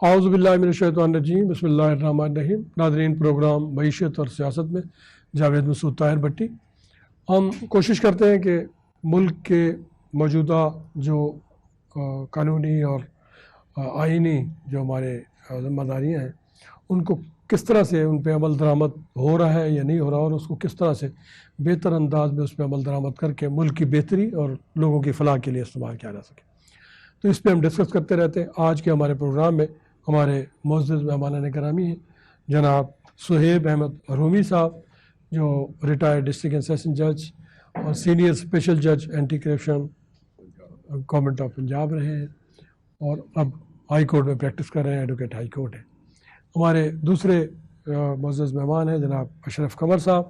اعوذ باللہ من الشیطان الرجیم، بسم اللہ الرحمن الرحیم۔ ناظرین، پروگرام معیشت اور سیاست میں جاوید مسعود طاہر بٹی۔ ہم کوشش کرتے ہیں کہ ملک کے موجودہ جو قانونی اور آئینی جو ہمارے ذمہ داریاں ہیں ان کو کس طرح سے ان پہ عمل درآمد ہو رہا ہے یا نہیں ہو رہا، اور اس کو کس طرح سے بہتر انداز میں اس پہ عمل درآمد کر کے ملک کی بہتری اور لوگوں کی فلاح کے لیے استعمال کیا جا سکے، تو اس پہ ہم ڈسکس کرتے رہتے ہیں۔ آج کے ہمارے پروگرام میں ہمارے معزز مہمان گرامی ہیں جناب سہیب احمد رومی صاحب، جو ریٹائرڈ ڈسٹرکٹ اینڈ سیشن جج اور سینئر اسپیشل جج anti corruption government of Punjab رہے ہیں اور اب ہائی کورٹ میں پریکٹس کر رہے ہیں، ایڈوکیٹ ہائی کورٹ ہے۔ ہمارے دوسرے معزز مہمان ہیں جناب اشرف قمر صاحب۔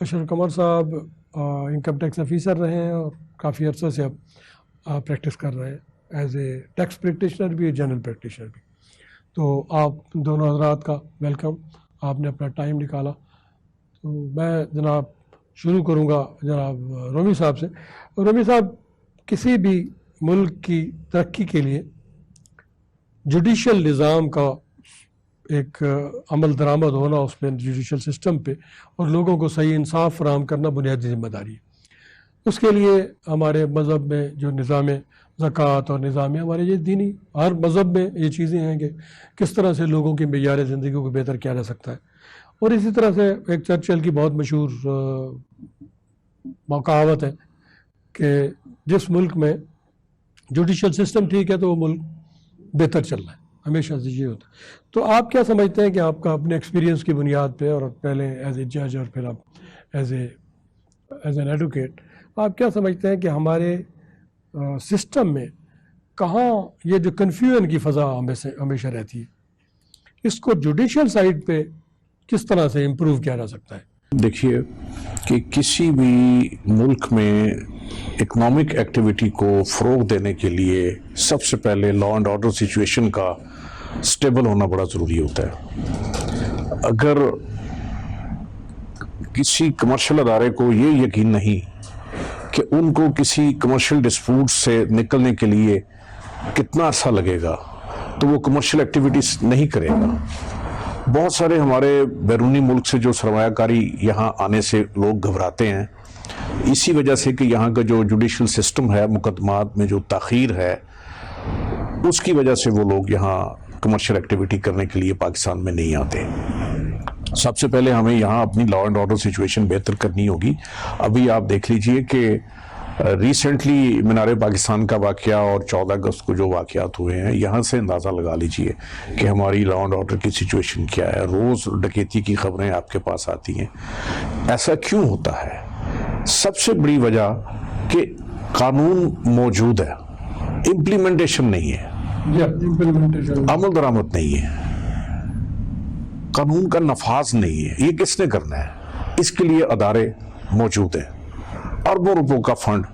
اشرف قمر صاحب انکم ٹیکس آفیسر رہے ہیں اور کافی عرصے سے اب پریکٹس کر رہے ہیں ایز اے ٹیکس پریکٹیشنر بھی، جنرل پریکٹیشنر بھی۔ تو آپ دونوں حضرات کا ویلکم، آپ نے اپنا ٹائم نکالا۔ تو میں جناب شروع کروں گا جناب رومی صاحب سے۔ رومی صاحب، کسی بھی ملک کی ترقی کے لیے جوڈیشل نظام کا ایک عمل درآمد ہونا، اس پہ جوڈیشل سسٹم پہ، اور لوگوں کو صحیح انصاف فراہم کرنا بنیادی ذمہ داری ہے۔ اس کے لیے ہمارے مذہب میں جو نظام زکوٰۃ اور نظام ہمارے یہ دینی ہر مذہب میں یہ چیزیں ہیں کہ کس طرح سے لوگوں کی معیار زندگی کو بہتر کیا جا سکتا ہے، اور اسی طرح سے ایک چرچل کی بہت مشہور کہاوت ہے کہ جس ملک میں جوڈیشل سسٹم ٹھیک ہے تو وہ ملک بہتر چل رہا ہے، ہمیشہ سے یہ ہوتا ہے۔ تو آپ کیا سمجھتے ہیں کہ آپ کا اپنے ایکسپیرینس کی بنیاد پہ، اور پہلے ایز اے جج اور پھر آپ ایز این ایڈوکیٹ، آپ کیا سمجھتے ہیں کہ ہمارے سسٹم میں کہاں یہ جو کنفیوژن کی فضا ہمیشہ رہتی ہے، اس کو جوڈیشل سائڈ پہ کس طرح سے امپروو کیا جا سکتا ہے؟ دیکھیے کہ کسی بھی ملک میں اکنامک ایکٹیویٹی کو فروغ دینے کے لیے سب سے پہلے لا اینڈ آرڈر سچویشن کا سٹیبل ہونا بڑا ضروری ہوتا ہے۔ اگر کسی کمرشل ادارے کو یہ یقین نہیں کہ ان کو کسی کمرشل ڈسپیوٹ سے نکلنے کے لیے کتنا عرصہ لگے گا تو وہ کمرشل ایکٹیویٹیز نہیں کرے گا۔ بہت سارے ہمارے بیرونی ملک سے جو سرمایہ کاری یہاں آنے سے لوگ گھبراتے ہیں، اسی وجہ سے کہ یہاں کا جو جوڈیشل سسٹم ہے، مقدمات میں جو تاخیر ہے، اس کی وجہ سے وہ لوگ یہاں کمرشل ایکٹیویٹی کرنے کے لیے پاکستان میں نہیں آتے۔ سب سے پہلے ہمیں یہاں اپنی لا اینڈ آرڈر سچویشن بہتر کرنی ہوگی۔ ابھی آپ دیکھ لیجئے کہ ریسنٹلی مینار پاکستان کا واقعہ اور 14 اگست کو جو واقعات ہوئے ہیں، یہاں سے اندازہ لگا لیجئے کہ ہماری لا اینڈ آرڈر کی سچویشن کیا ہے۔ روز ڈکیتی کی خبریں آپ کے پاس آتی ہیں۔ ایسا کیوں ہوتا ہے؟ سب سے بڑی وجہ کہ قانون موجود ہے، امپلیمنٹیشن نہیں ہے، عمل درآمد نہیں ہے، قانون کا نفاذ نہیں ہے۔ یہ کس نے کرنا ہے؟ اس کے لیے ادارے موجود ہیں، اربوں روپوں کا فنڈ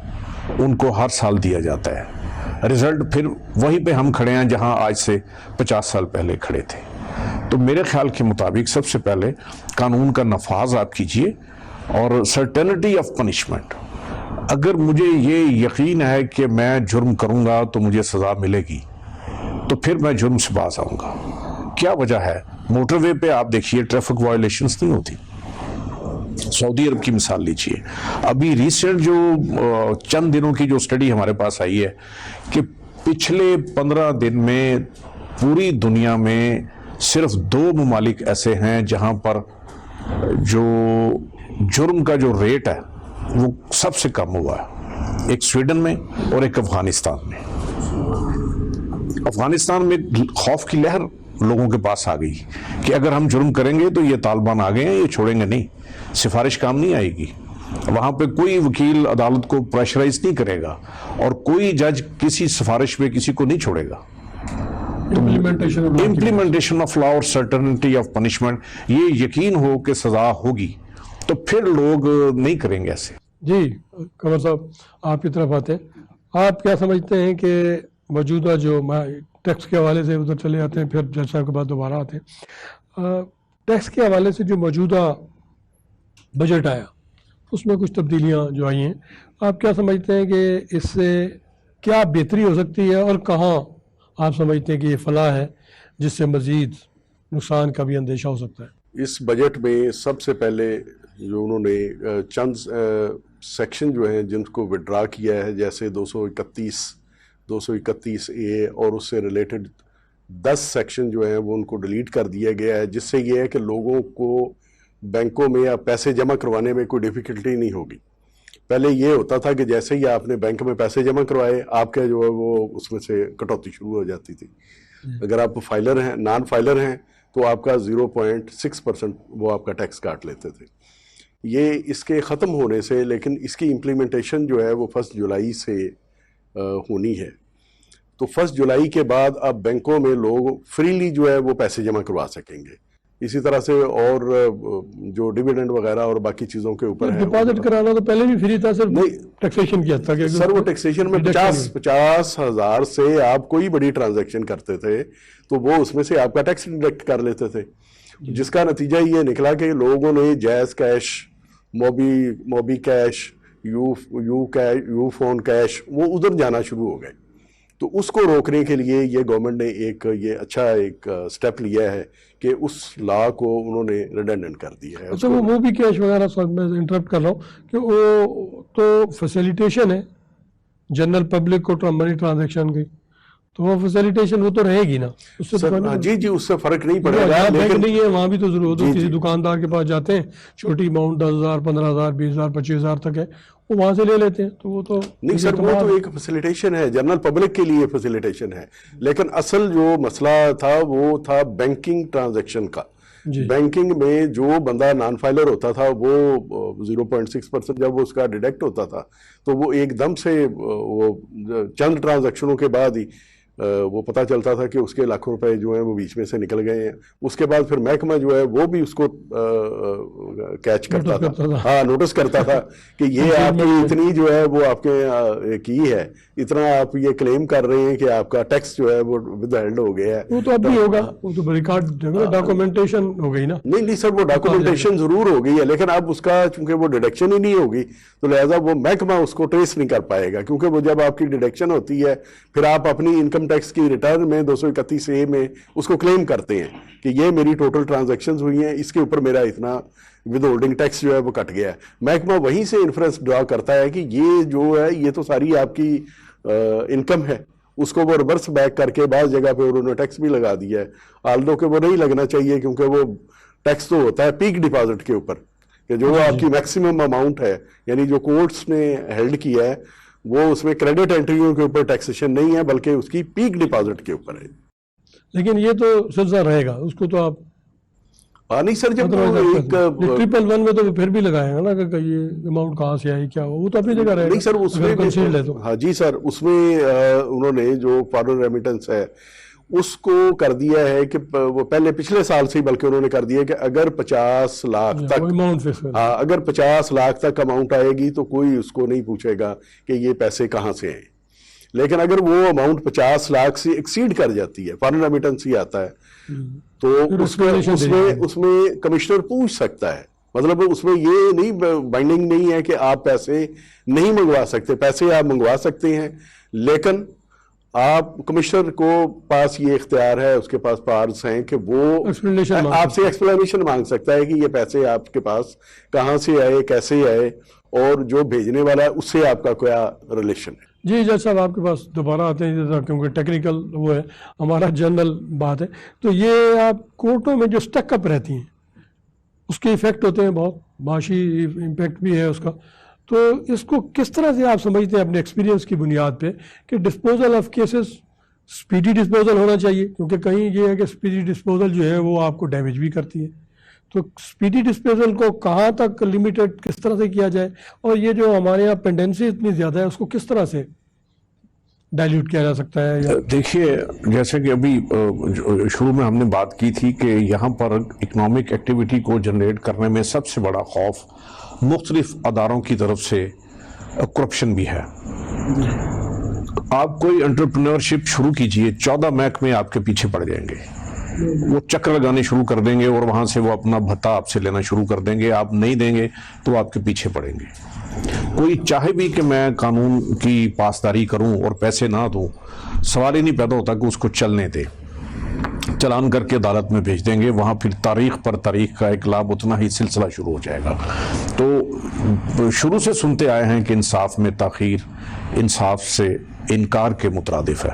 ان کو ہر سال دیا جاتا ہے، رزلٹ پھر وہیں پہ ہم کھڑے ہیں جہاں آج سے 50 سال پہلے کھڑے تھے۔ تو میرے خیال کے مطابق سب سے پہلے قانون کا نفاذ آپ کیجئے، اور سرٹینٹی آف پنشمنٹ۔ اگر مجھے یہ یقین ہے کہ میں جرم کروں گا تو مجھے سزا ملے گی، تو پھر میں جرم سے باز آؤں گا۔ کیا وجہ ہے؟ موٹر وے پہ آپ دیکھیے ٹریفک وائلیشنز نہیں ہوتی۔ سعودی عرب کی مثال لیجئے، ابھی ریسنٹ جو چند دنوں کی جو سٹڈی ہمارے پاس آئی ہے کہ پچھلے 15 دن میں پوری دنیا میں صرف 2 ممالک ایسے ہیں جہاں پر جو جرم کا جو ریٹ ہے وہ سب سے کم ہوا ہے، ایک سویڈن میں اور ایک افغانستان میں۔ افغانستان میں خوف کی لہر لوگوں کے پاس آ گئی کہ اگر ہم جرم کریں گے تو یہ طالبان آ گئے ہیں، یہ چھوڑیں گے نہیں، سفارش کام نہیں آئے گی۔ وہاں پہ کوئی وکیل عدالت کو پریشرائز نہیں کرے گا، اور کوئی جج کسی سفارش پہ کسی کو نہیں چھوڑے گا۔ امپلیمنٹیشن آف لا اور سرٹنٹی آف پنشمنٹ، یہ یقین ہو کہ سزا ہوگی تو پھر لوگ نہیں کریں گے ایسے۔ جی قمر صاحب، آپ کی طرف آتے ہیں، آپ کیا سمجھتے ہیں کہ موجودہ جو ٹیکس کے حوالے سے ادھر چلے جاتے ہیں، پھر جج صاحب کے بعد دوبارہ آتے ہیں، ٹیکس کے حوالے سے جو موجودہ بجٹ آیا اس میں کچھ تبدیلیاں جو آئی ہیں، آپ کیا سمجھتے ہیں کہ اس سے کیا بہتری ہو سکتی ہے، اور کہاں آپ سمجھتے ہیں کہ یہ فلاح ہے جس سے مزید نقصان کا بھی اندیشہ ہو سکتا ہے؟ اس بجٹ میں سب سے پہلے جو انہوں نے چند سیکشن جو ہیں جن کو وڈرا کیا ہے، جیسے 231 اے اور اس سے ریلیٹڈ 10 سیکشن جو ہیں وہ ان کو ڈیلیٹ کر دیا گیا ہے، جس سے یہ ہے کہ لوگوں کو بینکوں میں یا پیسے جمع کروانے میں کوئی ڈیفیکلٹی نہیں ہوگی۔ پہلے یہ ہوتا تھا کہ جیسے ہی آپ نے بینک میں پیسے جمع کروائے آپ کے جو ہے وہ اس میں سے کٹوتی شروع ہو جاتی تھی۔ اگر آپ فائلر ہیں، نان فائلر ہیں، تو آپ کا 0.6% وہ آپ کا ٹیکس کاٹ لیتے تھے۔ یہ اس کے ختم ہونے سے، لیکن اس کی امپلیمنٹیشن جو ہے وہ 1 جولائی سے ہونی ہے، تو 1 جولائی کے بعد اب بینکوں میں لوگ فریلی جو ہے وہ پیسے جمع کروا سکیں گے۔ اسی طرح سے اور جو ڈیویڈنڈ وغیرہ اور باقی چیزوں کے اوپر ہے، ڈپازٹ کرانا تو پہلے بھی فری تھا، صرف نہیں ٹیکسیشن کیا تھا کہ سر وہ ٹیکسیشن میں 50,000 سے آپ کوئی بڑی ٹرانزیکشن کرتے تھے تو وہ اس میں سے آپ کا ٹیکس ڈیڈکٹ کر لیتے تھے، جس کا نتیجہ یہ نکلا کہ لوگوں نے JazzCash, Mobicash, Ufone cash وہ ادھر جانا شروع ہو گئے۔ تو اس کو روکنے کے لیے یہ گورنمنٹ نے یہ اچھا سٹیپ لیا ہے کہ اس لا کو انہوں نے ریڈنڈنٹ کر دیا ہے۔ اچھا، وہ بھی کیش وغیرہ، میں انٹرپٹ کر رہا ہوں کہ وہ تو فیسیلیٹیشن ہے جنرل پبلک کو منی ٹرانزیکشن کی، تو وہ فیسیلیٹیشن وہ تو رہے گی نا، اس سے جی اس سے فرق نہیں پڑے گا، بینک نہیں ہے وہاں بھی تو ضرورت ہے، کسی دکاندار کے پاس جاتے ہیں، چھوٹی اماؤنٹ 10,000 15,000 20,000 25,000 تک ہے، وہ وہاں سے لے لیتے ہیں، تو وہ تو نہیں سر، وہ تو ایک فیسیلیٹیشن ہے، جنرل پبلک کے لیے فیسیلیٹیشن ہے، لیکن اصل جو مسئلہ تھا وہ تھا بینکنگ ٹرانزیکشن کا۔ بینکنگ میں جو بندہ نان فائلر ہوتا تھا وہ 0.6% جب وہ اس کا ڈیڈکٹ ہوتا تھا تو وہ ایک دم سے وہ چند ٹرانزیکشنوں کے بعد ہی وہ پتہ چلتا تھا کہ اس کے لاکھوں روپے جو ہیں وہ بیچ میں سے نکل گئے ہیں۔ اس کے بعد پھر محکمہ جو ہے وہ بھی اس کو کیچ کرتا تھا، ہاں نوٹس کرتا تھا کہ یہ آپ کی اتنی جو ہے وہ آپ کے کی ہے، اتنا آپ یہ کلیم کر رہے ہیں کہ آپ کا ٹیکس جو ہے وہ ود ہینڈ ہو گیا ہے۔ وہ تو اب بھی ہوگا، وہ تو ریکارڈ ڈاکومنٹیشن ہو گئی نا۔ نہیں سر، وہ ڈاکومنٹیشن ضرور ہو گئی ہے، لیکن اب اس کا چونکہ وہ ڈیڈکشن ہی نہیں ہوگی تو لہٰذا وہ محکمہ اس کو ٹریس نہیں کر پائے گا، کیونکہ وہ جب آپ کی ڈیڈکشن ہوتی ہے پھر آپ اپنی انکم ٹیکس کی ریٹرن میں 231 اے میں اس کو کلیم کرتے ہیں کہ یہ میری ٹوٹل ٹرانزیکشنز ہوئی ہیں، اس کے اوپر میرا اتنا ود ہولڈنگ ٹیکس جو ہے وہ کٹ گیا ہے۔ محکمہ وہیں سے انفرنس ڈرا کرتا ہے کہ یہ جو ہے یہ تو ساری آپ کی انکم ہے، اس کو وہ ریورس بیک کر کے بعض جگہ پہ انہوں نے ٹیکس بھی لگا دیا ہے، آلدو کہ وہ نہیں لگنا چاہیے، کیونکہ وہ ٹیکس تو ہوتا ہے پیک ڈپازٹ کے اوپر کہ جو آپ کی میکسیمم اماؤنٹ ہے، یعنی جو کورٹس نے ہیلڈ کیا ہے وہ اس میں کریڈٹ انٹریوں کے اوپر ٹیکسیشن نہیں ہے بلکہ اس کی پیک ڈپازٹ کے اوپر ہے۔ لیکن یہ تو سلسلہ رہے گا، اس کو تو آپ نہیں سر، جب ایک 111 میں تو پھر بھی لگائے گا نا کہ یہ اماؤنٹ کہاں سے آئی کیا ہو، وہ تو اپنی جگہ رہے گا۔ نہیں سر، اس میں ہاں جی سر، اس میں انہوں نے جو فارن ریمیٹنس ہے اس کو کر دیا ہے کہ وہ پچھلے سال سے ہی بلکہ انہوں نے کر دیا کہ اگر 50 لاکھ تک اگر 50 لاکھ تک اماؤنٹ آئے گی تو کوئی اس کو نہیں پوچھے گا کہ یہ پیسے کہاں سے ہیں، لیکن اگر وہ اماؤنٹ 50 لاکھ سے ایکسیڈ کر جاتی ہے، فارن ریمیٹنس ہی آتا ہے، تو اس میں کمشنر پوچھ سکتا ہے، مطلب اس میں یہ نہیں بائنڈنگ نہیں ہے کہ آپ پیسے نہیں منگوا سکتے، پیسے آپ منگوا سکتے ہیں، لیکن آپ کمشنر کو پاس یہ اختیار ہے، اس کے پاس پاورز ہیں کہ وہ آپ سے ایکسپلینیشن مانگ سکتا ہے کہ یہ پیسے آپ کے پاس کہاں سے آئے، کیسے آئے، اور جو بھیجنے والا ہے اس سے آپ کا کیا ریلیشن ہے۔ جی جج صاحب، آپ کے پاس دوبارہ آتے ہیں کیونکہ ٹیکنیکل وہ ہے، ہمارا جنرل بات ہے، تو یہ آپ کورٹوں میں جو سٹک اپ رہتی ہیں اس کے ایفیکٹ ہوتے ہیں، بہت معاشی امپیکٹ بھی ہے اس کا، تو اس کو کس طرح سے آپ سمجھتے ہیں اپنے ایکسپیرینس کی بنیاد پہ کہ disposal of cases speedy disposal ہونا چاہیے، کیونکہ کہیں یہ ہے کہ سپیڈی ڈسپوزل جو ہے وہ آپ کو ڈیمیج بھی کرتی ہے، تو سپیڈی ڈسپوزل کو کہاں تک لمیٹڈ کس طرح سے کیا جائے، اور یہ جو ہمارے یہاں پینڈنسی اتنی زیادہ ہے اس کو کس طرح سے ڈائلیوٹ کیا جا سکتا ہے؟ دیکھیے، جیسے کہ ابھی شروع میں ہم نے بات کی تھی کہ یہاں پر اکنامک ایکٹیویٹی کو جنریٹ کرنے میں سب سے بڑا خوف مختلف اداروں کی طرف سے کرپشن بھی ہے۔ آپ کوئی انٹرپرینورشپ شروع کیجئے، 14 محکمے آپ کے پیچھے پڑ جائیں گے، وہ چکر لگانے شروع کر دیں گے اور وہاں سے وہ اپنا بھتہ آپ سے لینا شروع کر دیں گے، آپ نہیں دیں گے تو آپ کے پیچھے پڑیں گے۔ کوئی چاہے بھی کہ میں قانون کی پاسداری کروں اور پیسے نہ دوں، سوال ہی نہیں پیدا ہوتا کہ اس کو چلنے دے۔ چلان کر کے عدالت میں بھیج دیں گے، وہاں پھر تاریخ پر تاریخ کا ایک اتنا ہی سلسلہ شروع ہو جائے گا۔ تو شروع سے سنتے آئے ہیں کہ انصاف میں تاخیر انصاف سے انکار کے مترادف ہے،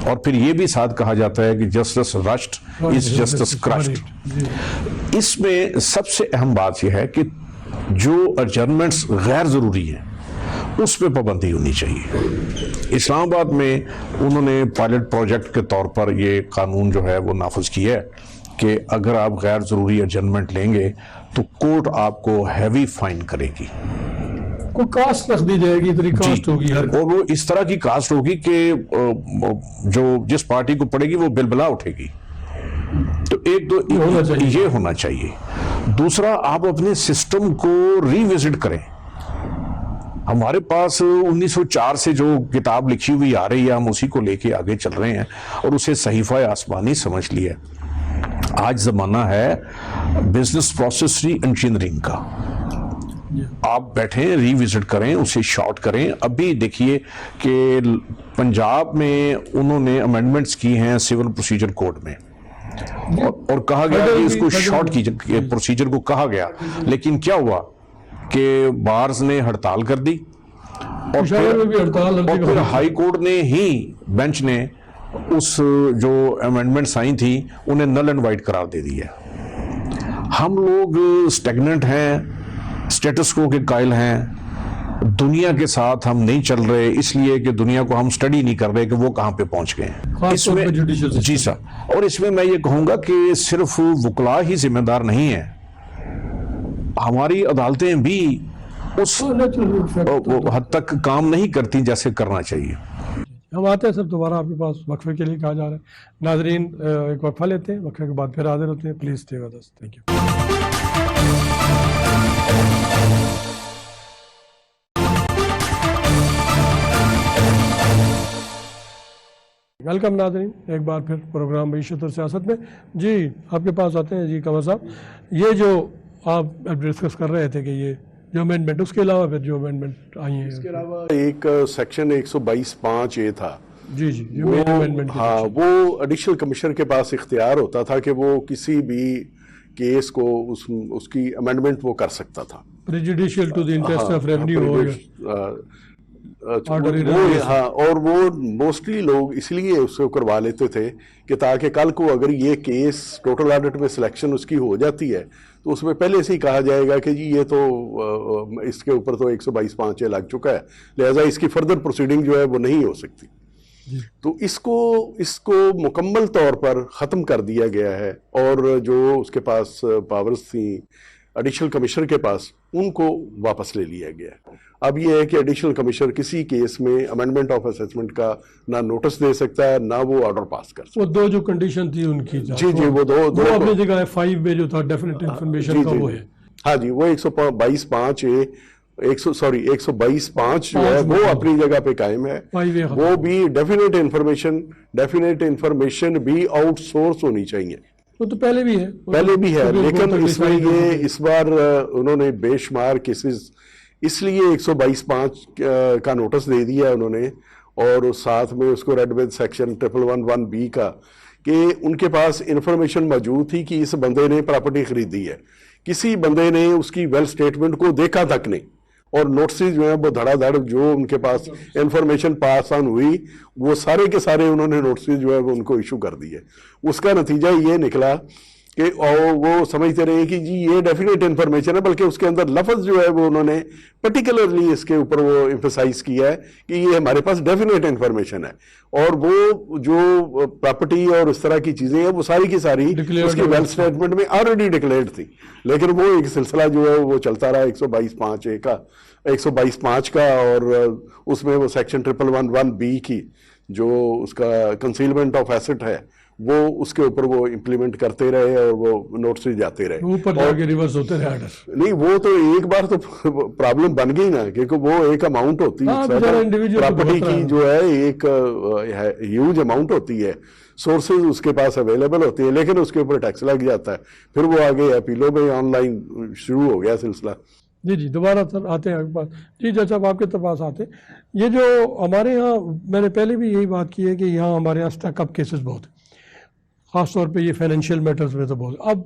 اور پھر یہ بھی ساتھ کہا جاتا ہے کہ جسٹس رشڈ از جسٹس کرشڈ۔ اس میں سب سے اہم بات یہ ہے کہ جو ایڈجرنمنٹس غیر ضروری ہیں اس پہ پابندی ہونی چاہیے۔ اسلام آباد میں انہوں نے پائلٹ پروجیکٹ کے طور پر یہ قانون جو ہے وہ نافذ کیا ہے کہ اگر آپ غیر ضروری ایڈجرنمنٹ لیں گے تو کورٹ آپ کو ہیوی فائن کرے گی، کوئی کاسٹ رکھ دی جائے گی، اتنی کاسٹ ہوگی، اور وہ اس طرح کی کاسٹ ہوگی کہ جو جس پارٹی کو پڑے گی وہ بلبلا اٹھے گی۔ تو ایک دو یہ ہونا چاہیے۔ دوسرا، آپ اپنے سسٹم کو ری وزٹ کریں۔ ہمارے پاس 1904 سے جو کتاب لکھی ہوئی آ رہی ہے، ہم اسی کو لے کے آگے چل رہے ہیں اور اسے صحیفہ آسمانی سمجھ لیا۔ آج زمانہ ہے بزنس پروسیس ری انجینئرنگ کا۔ آپ بیٹھیں، ری وزٹ کریں، اسے شارٹ کریں۔ ابھی دیکھیے کہ پنجاب میں انہوں نے امینڈمنٹس کی ہیں سول پروسیجر کوڈ میں، اور کہا گیا کہ اس کو شارٹ کیجئے، پروسیجر کو کہا گیا، لیکن کیا ہوا کہ بارز نے ہڑتال کر دی، اور پھر ہائی کورٹ نے ہی بینچ نے اس جو امینڈمنٹس آئی تھیں انہیں نل اینڈ وائٹ قرار دے دی ہے۔ ہم لوگ سٹیگننٹ ہیں، سٹیٹس کو کے قائل ہیں، دنیا کے ساتھ ہم نہیں چل رہے، اس لیے کہ دنیا کو ہم سٹڈی نہیں کر رہے کہ وہ کہاں پہ پہنچ گئے ہیں۔ اس میں جی سر، اور اس میں میں یہ کہوں گا کہ صرف وکلاء ہی ذمہ دار نہیں ہیں، ہماری عدالتیں بھی اس حد تک کام نہیں کرتی جیسے کرنا چاہیے۔ ہم آتے ہیں سب دوبارہ آپ کے پاس وقفے کے لیے کہا جا رہا ہے۔ ناظرین ایک وقفہ لیتے ہیں، وقفے کے بعد پھر حاضر ہوتے ہیں۔ Please stay with us. Thank you. Welcome ناظرین، ایک بار پھر پروگرام معیشت اور سیاست میں۔ جی آپ کے پاس آتے ہیں۔ جی قمر صاحب، یہ جو آپ ڈسکس کر رہے تھے کہ یہ جو امینڈمنٹ، اس کے علاوہ پھر جو امینڈمنٹ آئی ہیں، اس کے علاوہ ایک سیکشن 122(5)(a) تھا۔ جی جی، جو مین امینڈمنٹ، ہاں، وہ ایڈیشنل کمشنر کے پاس اختیار ہوتا تھا کہ وہ کسی بھی کیس کو اس کی امینڈمنٹ وہ کر سکتا تھا، prejudicial to the interest of revenue ہو گیا۔ ہاں، اور وہ موسٹلی لوگ اس لیے اس کو کروا لیتے تھے کہ تاکہ کل کو اگر یہ کیس ٹوٹل آڈٹ میں سلیکشن اس کی ہو جاتی ہے تو اس میں پہلے سے ہی کہا جائے گا کہ جی یہ تو اس کے اوپر تو 122(5)(a) لگ چکا ہے، لہٰذا اس کی فردر پروسیڈنگ جو ہے وہ نہیں ہو سکتی۔ تو اس کو مکمل طور پر ختم کر دیا گیا ہے، اور جو اس کے پاس پاورز تھیں ایڈیشنل کمشنر کے پاس، ان کو واپس لے لیا گیا ہے۔ اب یہ ہے کہ ایڈیشنل کمشنر کسی کیس میں امینڈمنٹ آف اسیسمنٹ کا نہ نوٹس دے سکتا ہے، نہ وہ آرڈر پاس کر سکتا ہے۔ وہ دو جو کنڈیشن تھی ان کی، جی جی، وہ دو اپنی جگہ ہے۔ 5 میں جو تھا ڈیفینیٹ انفارمیشن کا وہ ہے، ہاں جی، وہ 122(5)(a) 122(5) جو ہے وہ اپنی جگہ پہ قائم ہے۔ وہ بھی ڈیفینیٹ انفارمیشن بھی آؤٹ سورس ہونی چاہیے۔ وہ تو پہلے بھی ہے، لیکن اس میں یہ اس بار انہوں نے بے شمار کیسز اس لیے 122(5) کا نوٹس دے دیا انہوں نے، اور ساتھ میں اس کو ریڈ ود سیکشن 1111(b) کا، کہ ان کے پاس انفارمیشن موجود تھی کہ اس بندے نے پراپرٹی خریدی ہے، کسی بندے نے اس کی ویل سٹیٹمنٹ کو دیکھا تک نہیں، اور نوٹسز جو ہیں وہ دھڑا دھڑ جو ان کے پاس انفارمیشن پاس آن ہوئی وہ سارے کے سارے انہوں نے نوٹسز جو ہے وہ ان کو ایشو کر دیے۔ اس کا نتیجہ یہ نکلا کہ وہ سمجھتے رہے کہ جی یہ ڈیفینیٹ انفارمیشن ہے، بلکہ اس کے اندر لفظ جو ہے وہ انہوں نے پرٹیکولرلی اس کے اوپر وہ ایمفیسائز کیا ہے کہ یہ ہمارے پاس ڈیفینیٹ انفارمیشن ہے، اور وہ جو پراپرٹی اور اس طرح کی چیزیں ہیں وہ ساری کی ساری اس کی ویل سٹیٹمنٹ میں آلریڈی ڈکلیئرڈ تھی، لیکن وہ ایک سلسلہ جو ہے وہ چلتا رہا 122(5)(a) کا، 122(5) کا، اور اس میں وہ سیکشن 1111(b) کی جو اس کا کنسیلمنٹ آف ایسٹ ہے وہ اس کے اوپر وہ امپلیمنٹ کرتے رہے، اور وہ نوٹسز جاتے رہے، اوپر جا کے ریورس ہوتے رہے آرڈر۔ نہیں، وہ تو ایک بار تو پرابلم بن گئی نا، کیونکہ وہ ایک اماؤنٹ ہوتی ہے پراپرٹی کی، جو ہے ایک ہیوج اماؤنٹ ہوتی ہے، سورسز اس کے پاس اویلیبل ہوتی ہے، لیکن اس کے اوپر ٹیکس لگ جاتا ہے، پھر وہ آگے اپیلوں میں آن لائن شروع ہو گیا سلسلہ۔ جی جی، دوبارہ آتے ہیں آپ کے پاس۔ جی جج صاحب، آپ کے پاس آتے ہیں۔ یہ جو ہمارے ہاں، میں نے پہلے بھی یہی بات کی ہے کہ یہاں ہمارے ہاں اسٹیک اپ کیسز بہت ہیں۔ خاص طور پہ یہ فائنینشیل میٹرز میں تو بہت. اب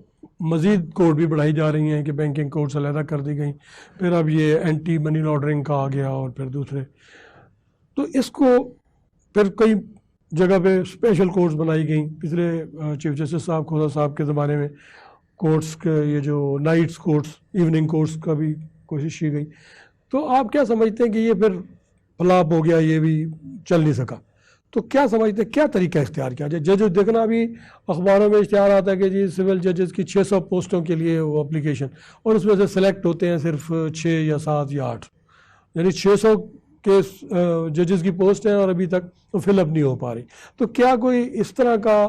مزید کوڈ بھی بڑھائی جا رہی ہیں کہ بینکنگ کوڈز علیحدہ کر دی گئیں, پھر اب یہ اینٹی منی لانڈرنگ کا آ گیا, اور پھر دوسرے. تو اس کو پھر کئی جگہ پہ اسپیشل کورٹس بنائی گئیں. پچھلے چیف جسٹس صاحب کھوسا صاحب کے زمانے میں کورٹس کے یہ جو نائٹس کورٹس, ایوننگ کورٹس کا بھی کوشش کی گئی. تو آپ کیا سمجھتے ہیں کہ یہ پھر فلاپ ہو گیا, یہ بھی چل نہیں سکا؟ تو کیا سمجھتے ہیں کیا طریقہ اختیار کیا جائے؟ ججز دیکھنا بھی اخباروں میں اشتہار آتا ہے کہ جی سول ججز کی 600 پوسٹوں کے لیے وہ اپلیکیشن, اور اس میں سے سلیکٹ ہوتے ہیں صرف 6 یا 7 یا 8, یعنی 600 کے ججز کی پوسٹ ہیں اور ابھی تک وہ فل اپ نہیں ہو پا رہی. تو کیا کوئی اس طرح کا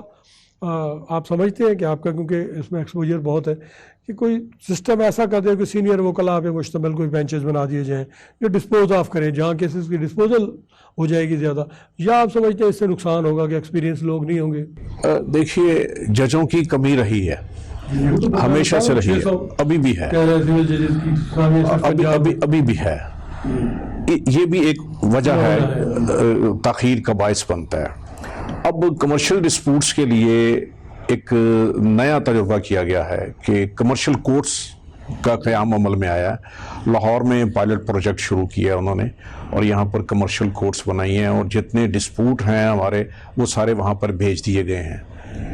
آپ سمجھتے ہیں کہ آپ کا, کیونکہ اس میں ایکسپوجر بہت ہے, کہ کوئی سسٹم ایسا کر دے کہ سینئر وکلاء پہ مشتمل کوئی بینچز بنا دیے جائیں جو ڈسپوز آف کریں, جہاں کیسز کی ڈسپوزل ہو جائے گی زیادہ, یا آپ سمجھتے ہیں اس سے نقصان ہوگا کہ ایکسپیرینس لوگ نہیں ہوں گے؟ دیکھیے, ججوں کی کمی رہی ہے, ہمیشہ سے رہی ہے, ابھی بھی ہے, ابھی بھی ہے. یہ بھی ایک وجہ ہے, تاخیر کا باعث بنتا ہے. اب کمرشل ڈسپوٹس کے لیے ایک نیا تجربہ کیا گیا ہے کہ کمرشل کورٹس کا قیام عمل میں آیا ہے. لاہور میں پائلٹ پروجیکٹ شروع کیا ہے انہوں نے, اور یہاں پر کمرشل کورٹس بنائی ہیں, اور جتنے ڈسپوٹ ہیں ہمارے وہ سارے وہاں پر بھیج دیے گئے ہیں,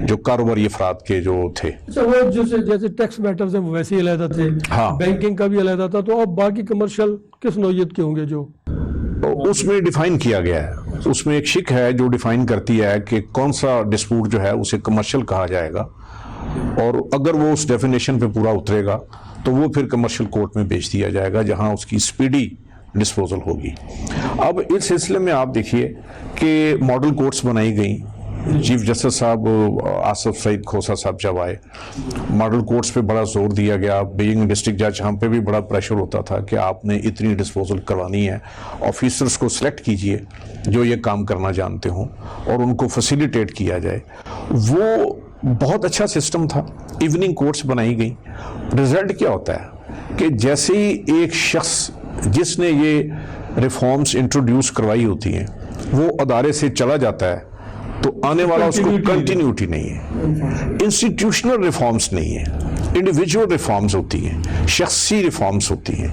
جو کاروباری افراد کے جو تھے. وہ جیسے ٹیکس میٹرز ہیں وہ ویسے ہی علیحدہ تھے, بینکنگ کا بھی علیحدہ تھا, تو اب باقی کمرشل کس نوعیت کے ہوں گے؟ جو اس میں ڈیفائن کیا گیا ہے, اس میں ایک شک ہے جو ڈیفائن کرتی ہے کہ کون سا ڈسپوٹ جو ہے اسے کمرشل کہا جائے گا, اور اگر وہ اس ڈیفینیشن پہ پورا اترے گا تو وہ پھر کمرشل کورٹ میں بھیج دیا جائے گا, جہاں اس کی سپیڈی ڈسپوزل ہوگی. اب اس سلسلے میں آپ دیکھیے کہ ماڈل کورٹس بنائی گئیں. چیف جسٹس صاحب آصف سعید کھوسا صاحب جب آئے, ماڈل کورٹس پہ بڑا زور دیا گیا. بینگ ڈسٹرکٹ جج ہم پہ بھی بڑا پریشر ہوتا تھا کہ آپ نے اتنی ڈسپوزل کروانی ہے, آفیسرز کو سلیکٹ کیجئے جو یہ کام کرنا جانتے ہوں, اور ان کو فیسیلیٹیٹ کیا جائے. وہ بہت اچھا سسٹم تھا. ایوننگ کورٹس بنائی گئیں. رزلٹ کیا ہوتا ہے کہ جیسے ہی ایک شخص جس نے یہ ریفارمز انٹروڈیوس کروائی ہوتی ہیں وہ ادارے سے چلا جاتا ہے, تو آنے والا اس کو کنٹینیوٹی نہیں ہے. انسٹیٹیوشنل ریفارمز نہیں ہے, انڈیویجول ریفارمز ہوتی ہیں, شخصی ریفارمز ہوتی ہیں.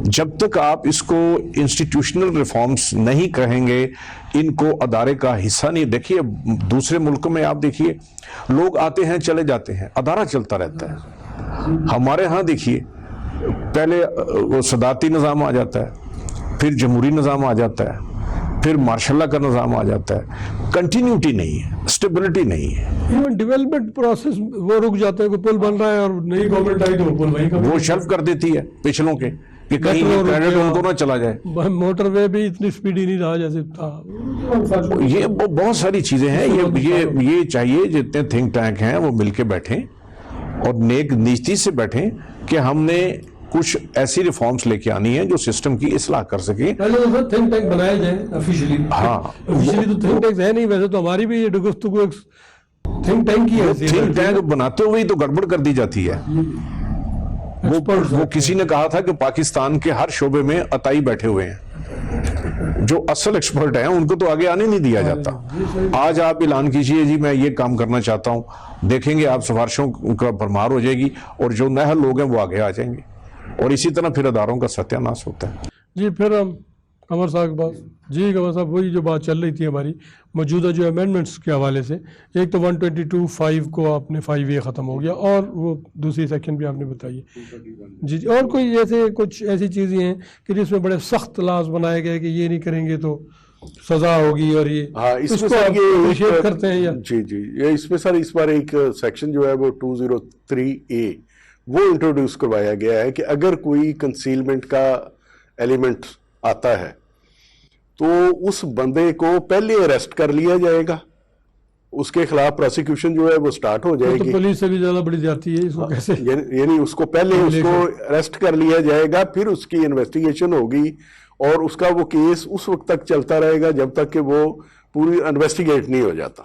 جب تک آپ اس کو انسٹیٹیوشنل ریفارمز نہیں کہیں گے, ان کو ادارے کا حصہ نہیں. دیکھیے دوسرے ملکوں میں آپ دیکھیے لوگ آتے ہیں چلے جاتے ہیں, ادارہ چلتا رہتا ہے. ہمارے ہاں دیکھیے پہلے وہ صدارتی نظام آ جاتا ہے, پھر جمہوری نظام آ جاتا ہے, پھر مارشاء اللہ کا نظام آ جاتا ہے. کنٹینیوٹی نہیں ہے, اسٹیبلٹی نہیں ہے. ایون ڈیولپمنٹ پروسیس وہ رک جاتا ہے, کوئی پل بن رہا ہے اور نئی گورنمنٹ آئی تو وہ پل وہیں کا وہ شیلف کر دیتی ہے پچھلوں کے, کہ کہیں کریڈٹ ان کو نہ چلا جائے. موٹر وے بھی اتنی سپیڈی نہیں رہا جیسے تھا. یہ بہت ساری چیزیں ہیں. یہ چاہیے جتنے تھنک ٹینک ہیں وہ مل کے بیٹھیں اور نیک نیتی سے بیٹھیں کہ ہم نے کچھ ایسی ریفارمز لے کے آنی ہیں جو سسٹم کی اصلاح کر سکیں. پہلے تو تھنک ٹینک بنائے جائیں آفیشلی. ہاں آفیشلی تو تھنک ٹینک ہے نہیں, ویسے تو ہماری بھی یہ گفتگو تھنک ٹینک ہی ہے. تھنک ٹینک بناتے ہوئے تو گڑبڑ کر دی جاتی ہے. وہ کسی نے کہا تھا کہ پاکستان کے ہر شعبے میں عطائی بیٹھے ہوئے ہیں, جو اصل ایکسپرٹ ہیں ان کو تو آگے آنے نہیں دیا جاتا. آج آپ اعلان کیجئے جی میں یہ کام کرنا چاہتا ہوں, دیکھیں گے آپ سفارشوں کا بھرمار ہو جائے گی, اور جو نہل لوگ ہیں وہ آگے آ جائیں گے, اور اسی طرح پھر اداروں کا ستیہ ناش ہوتا ہے. جی پھر ہم قمر صاحب کے پاس. جی قمر صاحب, وہی جو بات چل رہی تھی ہماری موجودہ جو امینڈمنٹس کے حوالے سے, ایک تو 122(5) کو آپ نے 5A ختم ہو گیا, اور وہ دوسری سیکشن بھی آپ نے بتائی. جی اور کوئی ایسے کچھ ایسی چیزیں ہیں کہ جس میں بڑے سخت لاز بنائے گئے کہ یہ نہیں کریں گے تو سزا ہوگی, اور یہ اس کو اپریشیٹ کرتے ہیں یا؟ جی اس میں سر اس بار ایک سیکشن جو ہے وہ 203A وہ انٹروڈیوس کروایا گیا ہے کہ اگر کوئی کنسیلمنٹ کا ایلیمنٹ آتا ہے تو اس بندے کو پہلے اریسٹ کر لیا جائے گا, اس کے خلاف پروسیکیوشن جو ہے وہ سٹارٹ ہو جائے گی. پولیس سے بھی زیادہ بڑی جاتی ہے اس کو کیسے, یعنی اس کو پہلے اس کو اریسٹ کر لیا جائے گا, پھر اس کی انویسٹیگیشن ہوگی, اور اس کا وہ کیس اس وقت تک چلتا رہے گا جب تک کہ وہ پوری انویسٹیگیٹ نہیں ہو جاتا.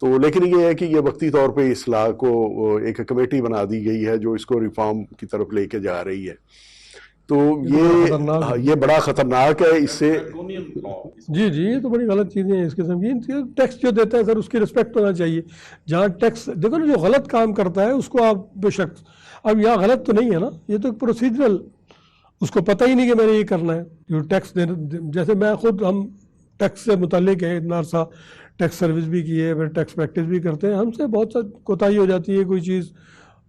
تو لیکن یہ ہے کہ یہ وقتی طور پہ اصلاح کو ایک کمیٹی بنا دی گئی ہے جو اس کو ریفارم کی طرف لے کے جا رہی ہے. تو یہ بڑا خطرناک ہے. اس سے جی یہ تو بڑی غلط چیزیں ہیں اس قسم کی. ٹیکس جو دیتا ہے سر اس کی رسپیکٹ ہونا چاہیے. جہاں ٹیکس دیکھو نا، جو غلط کام کرتا ہے اس کو آپ بے شک، اب یہاں غلط تو نہیں ہے نا، یہ تو پروسیجرل، اس کو پتہ ہی نہیں کہ میں نے یہ کرنا ہے. جو ٹیکس جیسے میں خود، ہم ٹیکس سے متعلق ہیں، اتنا عرصہ ٹیکس سروس بھی کی ہے، پھر ٹیکس پریکٹس بھی کرتے ہیں. ہم سے بہت سا کوتاہی ہو جاتی ہے، کوئی چیز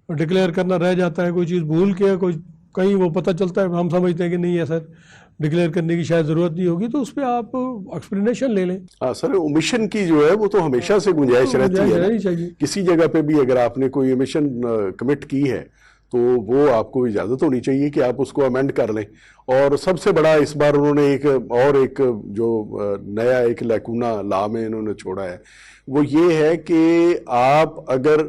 ڈکلیئر کرنا رہ جاتا ہے، کوئی چیز بھول کے کوئی کہیں وہ پتہ چلتا ہے، ہم سمجھتے ہیں کہ نہیں ایسا ڈکلیئر کرنے کی شاید ضرورت نہیں ہوگی، تو اس پہ آپ ایکسپلینیشن لے لیں. سر اومیشن کی جو ہے وہ تو ہمیشہ سے گنجائش رہتی ہے. کسی جگہ پہ بھی اگر آپ نے کوئی اومیشن کمٹ کی ہے تو وہ آپ کو اجازت ہونی چاہیے کہ آپ اس کو امینڈ کر لیں. اور سب سے بڑا اس بار انہوں نے ایک جو نیا ایک لیکونہ لا میں انہوں نے چھوڑا ہے، وہ یہ ہے کہ آپ اگر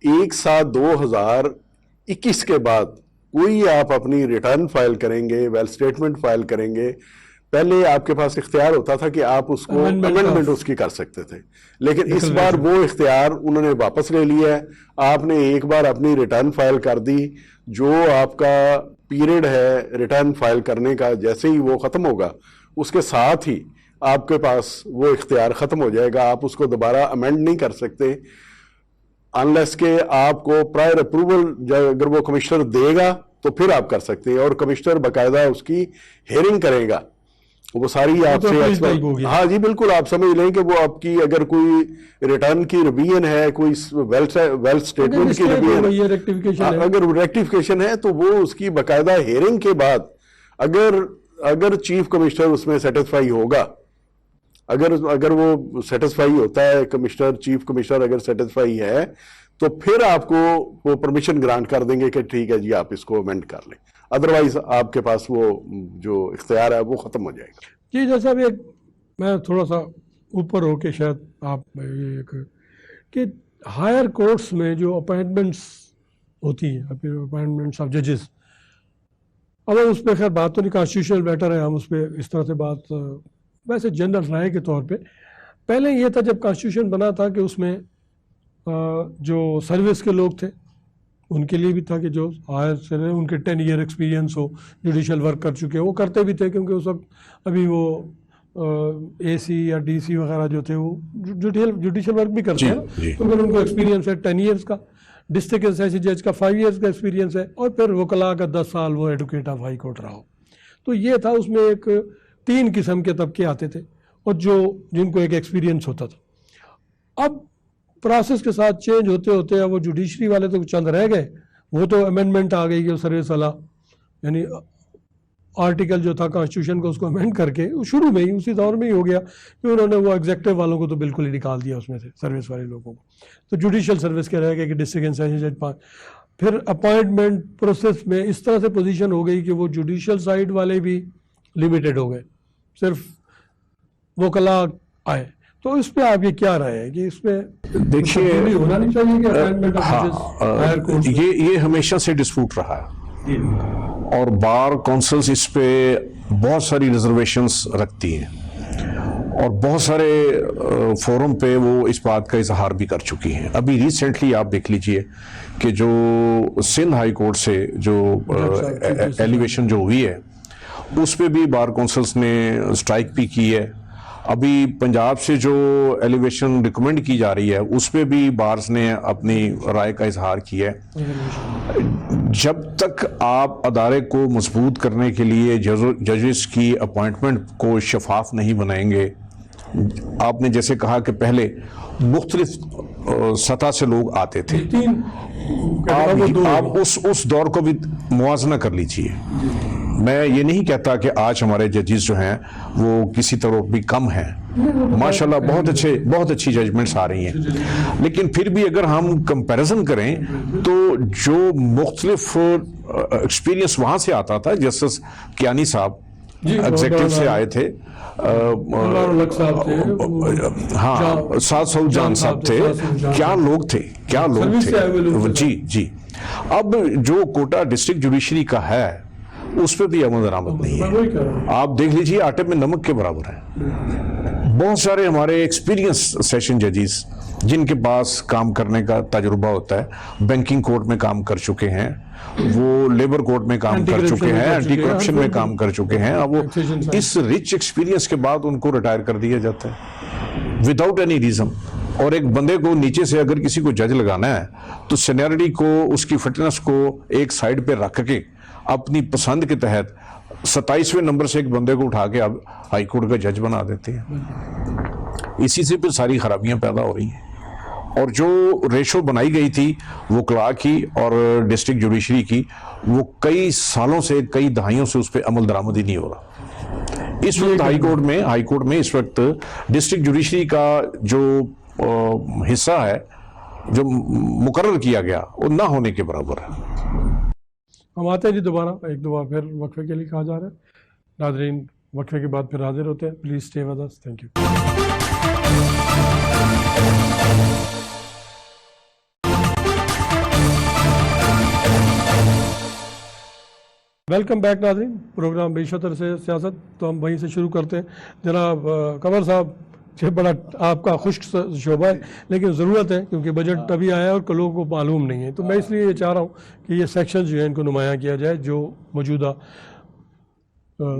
1/7/2021 کے بعد کوئی آپ اپنی ریٹرن فائل کریں گے، ویل سٹیٹمنٹ فائل کریں گے، پہلے آپ کے پاس اختیار ہوتا تھا کہ آپ اس کو امینڈمنٹ اس کی کر سکتے تھے، لیکن اس بار وہ اختیار انہوں نے واپس لے لیا ہے. آپ نے ایک بار اپنی ریٹرن فائل کر دی، جو آپ کا پیریڈ ہے ریٹرن فائل کرنے کا جیسے ہی وہ ختم ہوگا، اس کے ساتھ ہی آپ کے پاس وہ اختیار ختم ہو جائے گا. آپ اس کو دوبارہ امینڈ نہیں کر سکتے انلیس کہ آپ کو پرائر اپروول اگر وہ کمشنر دے گا تو پھر آپ کر سکتے ہیں، اور کمشنر باقاعدہ اس کی ہیئرنگ کرے گا. وہ ساری آپ سے ہاں جی بالکل آپ سمجھ لیں کہ وہ آپ کی اگر کوئی ریٹرن کی ریویژن ہے، کوئی ویل سٹیٹمنٹ کی ریویژن، اگر ریکٹیفیکیشن ہے تو وہ اس کی باقاعدہ ہیئرنگ کے بعد اگر چیف کمشنر اس میں سیٹسفائی ہوگا، اگر وہ سیٹسفائی ہوتا ہے کمشنر، چیف کمشنر اگر سیٹسفائی ہے تو پھر آپ کو وہ پرمیشن گرانٹ کر دیں گے کہ ٹھیک ہے جی آپ اس کو امینڈ کر لیں. ادروائز آپ کے پاس وہ جو اختیار ہے وہ ختم ہو جائے گا. جی جیسا بھی میں تھوڑا سا اوپر ہو کے شاید آپ کہ ہائر کورٹس میں جو اپائنٹمنٹس ہوتی ہیں، اپائنٹمنٹس آف ججز، اب اس پہ خیر بات تو نہیں، کانسٹیٹیوشنل میٹر ہے، ہم اس پہ اس طرح سے بات ویسے جنرل رائے کے طور پہ. پہلے یہ تھا جب کانسٹیٹیوشن بنا تھا کہ اس میں جو سروس کے لوگ تھے ان کے لیے بھی تھا کہ جو ہائر سے ان کے 10 ایئر ایکسپیرینس ہو، جوڈیشل ورک کر چکے، وہ کرتے بھی تھے، کیونکہ اس وقت ابھی وہ اے سی یا ڈی سی وغیرہ جو تھے وہ جوڈیشل ورک بھی کرتے ہیں، کیونکہ ان کو ایکسپیرینس ہے 10 ایئرس کا، ڈسٹرکٹ اسیسی جج کا 5 ایئرس کا ایکسپیرینس ہے، اور پھر وکلاء کا 10 سال وہ ایڈوکیٹ آف ہائی کورٹ رہا ہو. تو یہ تھا، اس میں ایک 3 قسم کے طبقے آتے تھے، اور جن کو ایک ایکسپیرینس ہوتا تھا. اب پروسیس کے ساتھ چینج ہوتے ہوتے وہ جوڈیشری والے تو چند رہ گئے، وہ تو امینڈمنٹ آ گئی کہ سروس والا، یعنی آرٹیکل جو تھا کانسٹیٹیوشن کو اس کو امینڈ کر کے شروع میں ہی اسی دور میں ہی ہو گیا کہ انہوں نے وہ ایگزیکٹو والوں کو تو بالکل ہی نکال دیا اس میں سے، سروس والے لوگوں کو. تو جوڈیشل سروس کے رہ گئے کہ ڈسٹرکٹ اسیسی جج 5. پھر اپائنٹمنٹ پروسیس میں اس طرح سے پوزیشن ہو گئی کہ وہ جوڈیشل سائڈ والے بھی لمیٹڈ ہو گئے، صرف وکلاء آئے. تو اس پہ آپ یہ کیا رائے ہے کہ اس پہ دیکھیے ہونا نہیں چاہیے کہ اپائنٹمنٹ آف ججز یہ ہمیشہ سے ڈسپیوٹ رہا ہے، اور بار کونسلز اس پہ بہت ساری ریزرویشنز رکھتی ہیں، اور بہت سارے فورم پہ وہ اس بات کا اظہار بھی کر چکی ہیں. ابھی ریسنٹلی آپ دیکھ لیجئے کہ جو سندھ ہائی کورٹ سے جو ایلیویشن جو ہوئی ہے اس پہ بھی بار کونسلز نے اسٹرائک بھی کی ہے. ابھی پنجاب سے جو ایلیویشن ریکمینڈ کی جا رہی ہے اس پہ بھی بارز نے اپنی رائے کا اظہار کیا ہے. جب تک آپ ادارے کو مضبوط کرنے کے لیے ججز کی اپوائنٹمنٹ کو شفاف نہیں بنائیں گے، آپ نے جیسے کہا کہ پہلے مختلف سطح سے لوگ آتے تھے، آپ اس دور کو بھی موازنہ کر لیجئے. میں یہ نہیں کہتا کہ آج ہمارے ججز جو ہیں وہ کسی طرح بھی کم ہیں، ماشاءاللہ بہت اچھی ججمنٹس آ رہی ہیں، لیکن پھر بھی اگر ہم کمپیریزن کریں تو جو مختلف ایکسپیرینس وہاں سے آتا تھا، جسٹس کیانی صاحب ایگزیکٹو سے آئے تھے، ہاں سعد سعود جان صاحب تھے، کیا لوگ تھے جی. اب جو کوٹا ڈسٹرکٹ جوڈیشری کا ہے اس پہ بھی عمل درآمد نہیں ہے. آپ دیکھ لیجئے آٹے میں نمک کے برابر ہے. بہت سارے ہمارے ایکسپیرینس سیشن ججز جن کے پاس کام کرنے کا تجربہ ہوتا ہے، بینکنگ کورٹ میں کام کر چکے ہیں، وہ لیبر کورٹ میں کام کر چکے ہیں، اینٹی کرپشن میں کام کر چکے ہیں، اب وہ اس رچ ایکسپیرینس کے بعد ان کو ریٹائر کر دیا جاتا ہے وداؤٹ اینی ریزن. اور ایک بندے کو نیچے سے اگر کسی کو جج لگانا ہے تو سینیئرٹی کو، اس کی فٹنس کو ایک سائڈ پہ رکھ کے اپنی پسند کے تحت 27ویں نمبر سے ایک بندے کو اٹھا کے اب ہائی کورٹ کا جج بنا دیتے ہیں. اسی سے پھر ساری خرابیاں پیدا ہو رہی ہیں. اور جو ریشو بنائی گئی تھی وہ کلارک کی اور ڈسٹرکٹ جوڈیشری کی، وہ کئی سالوں سے، کئی دہائیوں سے اس پہ عمل درآمد ہی نہیں ہو رہا. اس وقت ہائی کورٹ میں اس وقت ڈسٹرکٹ جوڈیشری کا جو حصہ ہے جو مقرر کیا گیا وہ نہ ہونے کے برابر ہے. ہم آتے ہیں جی دوبارہ، ایک دو بار پھر وقفے کے لیے کہا جا رہا ہے. ناظرین وقفے کے بعد پھر حاضر ہوتے ہیں. Please stay with us. Thank you. Welcome back ناظرین، پروگرام معیشت اور سیاست. تو ہم وہیں سے شروع کرتے ہیں. جناب قمر صاحب، یہ بڑا آپ کا خشک شعبہ ہے لیکن ضرورت ہے کیونکہ بجٹ ابھی آیا ہے اور لوگوں کو معلوم نہیں ہے. تو میں اس لیے یہ چاہ رہا ہوں کہ یہ سیکشن جو ہے ان کو نمایاں کیا جائے، جو موجودہ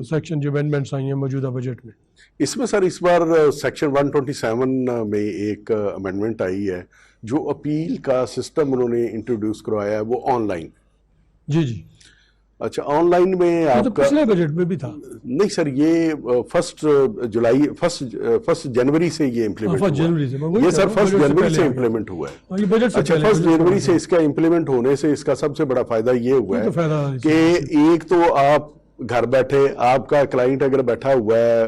سیکشن جو امینڈمنٹس آئی ہیں موجودہ بجٹ میں. اس میں سر اس بار سیکشن 127 میں ایک امینڈمنٹ آئی ہے، جو اپیل کا سسٹم انہوں نے انٹروڈیوس کروایا ہے وہ آن لائن. جی. اچھا، آن لائن میں آپ کا پچھلے بجٹ میں بھی تھا. نہیں سر، یہ فرسٹ جنوری سے یہ امپلیمنٹ ہوا ہے. یہ سر 1 جنوری سے امپلیمنٹ ہوا ہے. اچھا، 1 جنوری سے اس کا امپلیمنٹ ہونے سے اس کا سب سے بڑا فائدہ یہ ہوا ہے کہ ایک تو آپ گھر بیٹھے، آپ کا کلائنٹ اگر بیٹھا ہوا ہے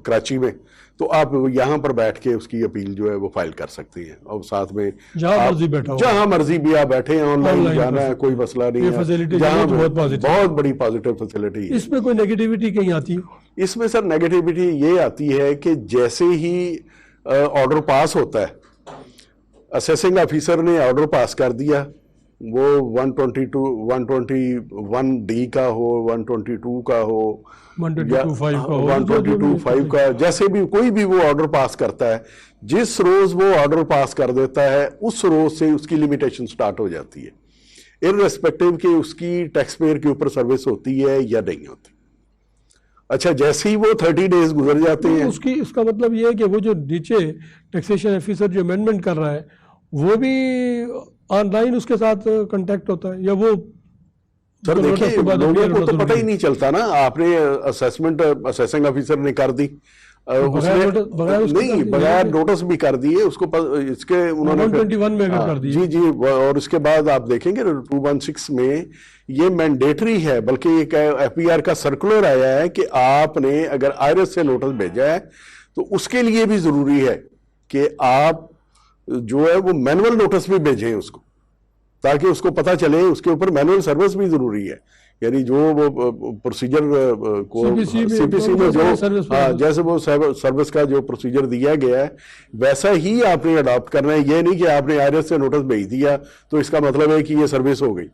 کراچی میں، تو آپ یہاں پر بیٹھ کے اس کی اپیل جو ہے وہ فائل کر سکتے ہیں. اور ساتھ میں جہاں مرضی بھی آپ بیٹھے، آن لائن جانا ہے، کوئی مسئلہ نہیں ہے. بہت بڑی پازیٹیو فیسلٹی ہے. اس میں کوئی نیگیٹیوٹی کہیں آتی ہے؟ اس میں سر نیگیٹیوٹی یہ آتی ہے کہ جیسے ہی آرڈر پاس ہوتا ہے، اسیسنگ آفیسر نے آرڈر پاس کر دیا، وہ 121D کا ہو، 122 کا ہو، 122(5) کا، جیسے بھی کوئی بھی وہ آرڈر پاس کرتا ہے، جس روز وہ آرڈر پاس کر دیتا ہے اس روز سے اس کی لمیٹیشن سٹارٹ ہو جاتی ہے، ارریسپیکٹیو کہ اس کی ٹیکس پیئر کے اوپر سروس ہوتی ہے یا نہیں ہوتی. اچھا، جیسے ہی وہ 30 ڈیز گزر جاتے ہیں، اس کا مطلب یہ ہے کہ وہ جو نیچے ٹیکسیشن آفیسر جو امینڈمنٹ کر رہا ہے وہ بھی آن لائن اس کے ساتھ کنٹیکٹ ہوتا ہے، یا وہ سر دیکھیے لوگوں کو تو پتہ ہی نہیں چلتا نا. آپ نے اسیسمنٹ اسیسنگ آفیسر نے کر دی، نہیں بغیر نوٹس بھی کر دیے اس کو، اس کے انہوں نے 121 میں کر دی. جی. اور اس کے بعد آپ دیکھیں گے 216 میں یہ مینڈیٹری ہے، بلکہ ایک ایف پی آر کا سرکولر آیا ہے کہ آپ نے اگر آئرس سے نوٹس بھیجا ہے تو اس کے لیے بھی ضروری ہے کہ آپ جو ہے وہ مینول نوٹس بھی بھیجیں اس کو، تاکہ اس کو پتہ چلے. اس کے اوپر مینول سروس بھی ضروری ہے، یعنی جو وہ پروسیجر کو سی پی سی میں جو جیسے وہ سروس کا جو پروسیجر دیا گیا ہے ویسا ہی آپ نے اڈاپٹ کرنا ہے. یہ نہیں کہ آپ نے آئرس سے نوٹس بھیج دیا تو اس کا مطلب ہے کہ یہ سروس ہو گئی.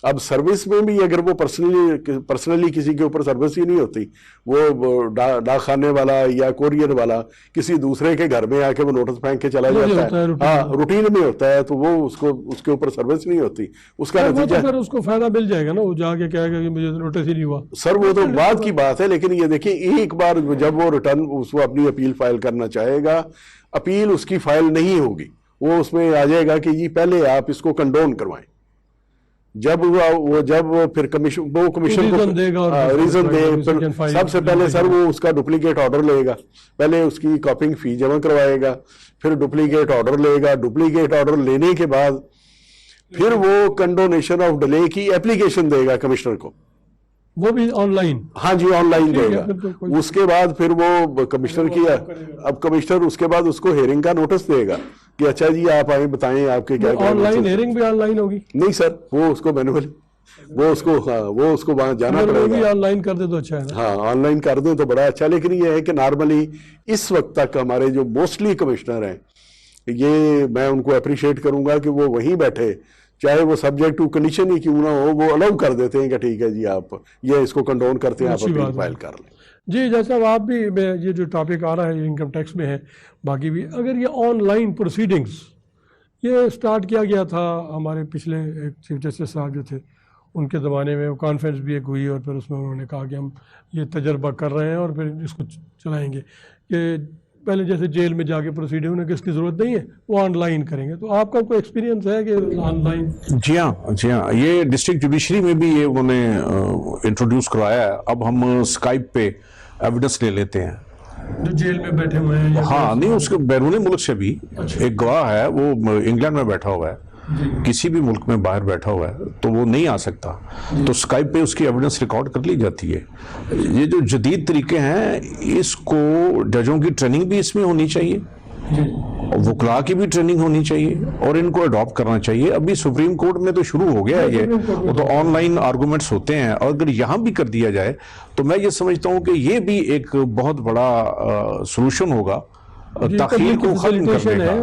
اب سروس میں بھی اگر وہ پرسنلی کسی کے اوپر سروس ہی نہیں ہوتی، وہ ڈاک خانے والا یا کوریئر والا کسی دوسرے کے گھر میں آ کے وہ نوٹس پھینک کے چلا جاتا ہے، ہاں روٹین میں ہوتا ہے، تو وہ اس کے اوپر سروس نہیں ہوتی. اس کا نتیجہ پھر اس کو فائدہ مل جائے گا نا، وہ جا کے کہے گا کہ مجھے نوٹس ہی نہیں ہوا. سر وہ تو بعد کی بات ہے، لیکن یہ دیکھیں ایک بار جب وہ ریٹرن اس کو اپنی اپیل فائل کرنا چاہے گا، اپیل اس کی فائل نہیں ہوگی، وہ اس میں آ جائے گا کہ جی پہلے آپ اس کو کنڈون کروائیں. جب پھر کمیشن کو ریزن دے، پھر سب سے پہلے سر وہ اس کا ڈپلیکیٹ آرڈر لے گا، پہلے اس کی کاپنگ فی جمع کروائے گا، پھر ڈپلیکیٹ آرڈر لے گا. ڈپلیکیٹ آرڈر لینے کے بعد پھر وہ کنڈونیشن آف ڈیلے کی اپلیکیشن دے گا کمشنر کو، وہ بھی آن لائن. ہاں جی آن لائن دے گا. اس کے بعد پھر وہ کمشنر کی، اب کمشنر اس کے بعد اس کو ہیئرنگ کا نوٹس دے گا کہ اچھا جی آپ آئیں بتائیں آپ کے کیا آن لائن ہیئرنگ بھی آن لائن ہوگی. نہیں سر، وہ اس کو مینولی وہ اس کو وہاں جانا پڑے گا. آن لائن کر دے تو اچھا ہے. ہاں آن لائن کر دیں تو بڑا اچھا. لیکن یہ ہے کہ نارملی اس وقت تک ہمارے جو موسٹلی کمشنر ہیں، یہ میں ان کو اپریشیٹ کروں گا کہ وہ وہیں بیٹھے، چاہے وہ سبجیکٹ ٹو کنڈیشن ہی کیوں نہ ہو، وہ الاؤ کر دیتے ہیں کہ ٹھیک ہے جی آپ یہ اس کو کنڈون کرتے ہیں، آپ اپیل فائل کر لیں. جی جیسا آپ بھی یہ جو ٹاپک آ رہا ہے یہ انکم ٹیکس میں ہے، باقی بھی اگر یہ آن لائن پروسیڈنگس یہ سٹارٹ کیا گیا تھا ہمارے پچھلے ایک چیف جسٹس صاحب جو تھے ان کے زمانے میں، وہ کانفرنس بھی ایک ہوئی اور پھر اس میں انہوں نے کہا کہ ہم یہ تجربہ کر رہے ہیں اور پھر اس کو چلائیں گے کہ پہلے جیسے جیل میں جا کے پروسیڈنگ ہونے کی اس کی ضرورت نہیں ہے، وہ آن لائن کریں گے. تو آپ کا کوئی ایکسپیرینس ہے کہ آن لائن؟ جی ہاں یہ ڈسٹرکٹ جوڈیشری میں بھی یہ انہوں نے انٹروڈیوس کروایا ہے. اب ہم اسکائپ پہ ایویڈنس لے لیتے ہیں جو جیل میں بیٹھے ہوئے ہیں. ہاں نہیں، اس کے بیرون ملک سے بھی ایک گواہ ہے وہ انگلینڈ میں بیٹھا ہوا ہے، کسی بھی ملک میں باہر بیٹھا ہوا ہے تو وہ نہیں آ سکتا، تو اسکائپ پہ اس کی ایویڈنس ریکارڈ کر لی جاتی ہے. یہ جو جدید طریقے ہیں اس کو ججوں کی ٹریننگ بھی اس میں ہونی چاہیے، وکلاء کی بھی ٹریننگ ہونی چاہیے اور ان کو اڈاپٹ کرنا چاہیے. ابھی سپریم کورٹ میں تو شروع ہو گیا ہے یہ، وہ تو آن لائن آرگومنٹس ہوتے ہیں، اور اگر یہاں بھی کر دیا جائے تو میں یہ سمجھتا ہوں کہ یہ بھی ایک بہت بڑا سولوشن ہوگا تاخیر کو ختم کرنے کا.